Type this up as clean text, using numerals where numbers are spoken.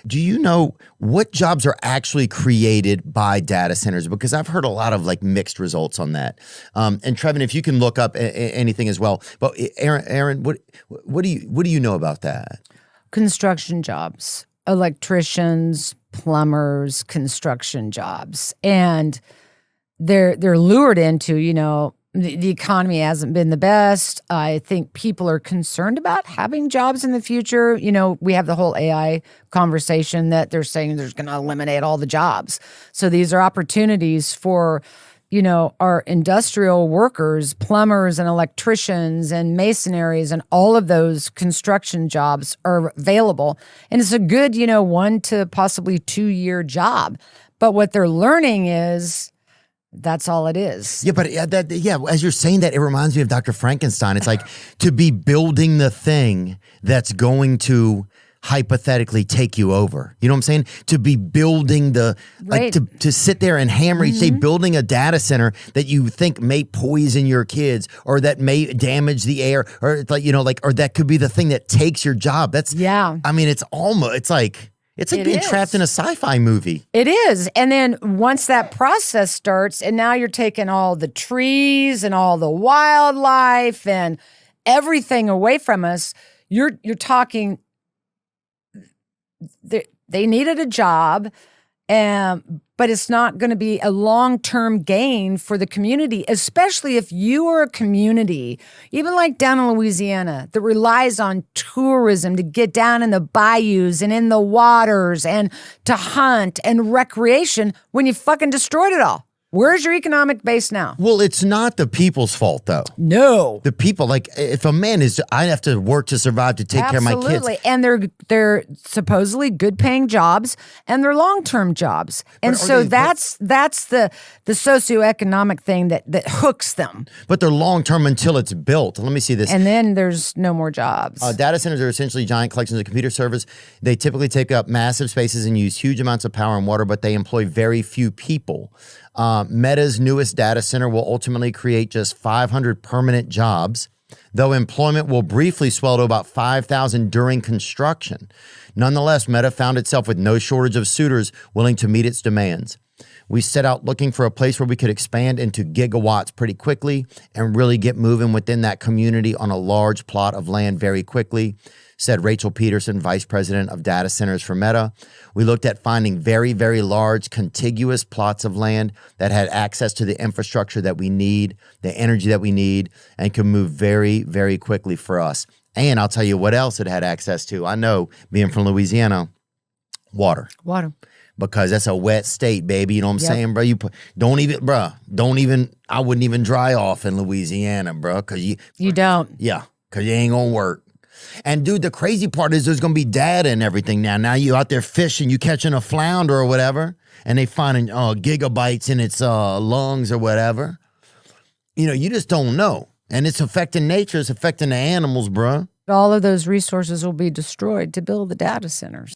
Do you know what jobs are actually created by data centers? Because I've heard a lot of like mixed results on that. And Trevin, if you can look up anything as well. But Aaron, what do you know about that? Construction jobs, electricians, plumbers, construction jobs, and they're lured into, the economy hasn't been the best. I think people are concerned about having jobs in the future. We have the whole AI conversation that they're saying there's going to eliminate all the jobs. So these are opportunities for, our industrial workers, plumbers and electricians and masonaries, and all of those construction jobs are available. And it's a good, 1 to possibly 2 year job. But what they're learning is that's all it is. Yeah, but as you're saying that, it reminds me of Dr. Frankenstein. It's like to be building the thing that's going to hypothetically take you over. You know what I'm saying? To be building right. to sit there and hammer, say building a data center that you think may poison your kids or that may damage the air or it's like, or that could be the thing that takes your job. It's like being trapped in a sci-fi movie. It is. And then once that process starts, and now you're taking all the trees and all the wildlife and everything away from us, you're talking, they needed a job, but it's not going to be a long-term gain for the community, especially if you are a community, even like down in Louisiana, that relies on tourism to get down in the bayous and in the waters and to hunt and recreation when you fucking destroyed it all. Where's your economic base now? Well, it's not the people's fault, though. No. The people, like, if a man I have to work to survive to take care of my kids. Absolutely. And they're supposedly good-paying jobs, and they're long-term jobs. And so that's the socioeconomic thing that hooks them. But they're long-term until it's built. Let me see this. And then there's no more jobs. Data centers are essentially giant collections of computer servers. They typically take up massive spaces and use huge amounts of power and water, but they employ very few people. Meta's newest data center will ultimately create just 500 permanent jobs, though employment will briefly swell to about 5,000 during construction. Nonetheless, Meta found itself with no shortage of suitors willing to meet its demands. We set out looking for a place where we could expand into gigawatts pretty quickly and really get moving within that community on a large plot of land very quickly, said Rachel Peterson, vice president of data centers for Meta. We looked at finding very, very large contiguous plots of land that had access to the infrastructure that we need, the energy that we need, and can move very, very quickly for us. And I'll tell you what else it had access to. I know, being from Louisiana, water. Water. Because that's a wet state, baby. You know what I'm saying, bro? I wouldn't even dry off in Louisiana, bro. You don't. Yeah, because you ain't going to work. And dude, the crazy part is there's going to be data and everything now. Now you out there fishing, you catching a flounder or whatever, and they finding gigabytes in its lungs or whatever. You just don't know. And it's affecting nature. It's affecting the animals, bro. All of those resources will be destroyed to build the data centers.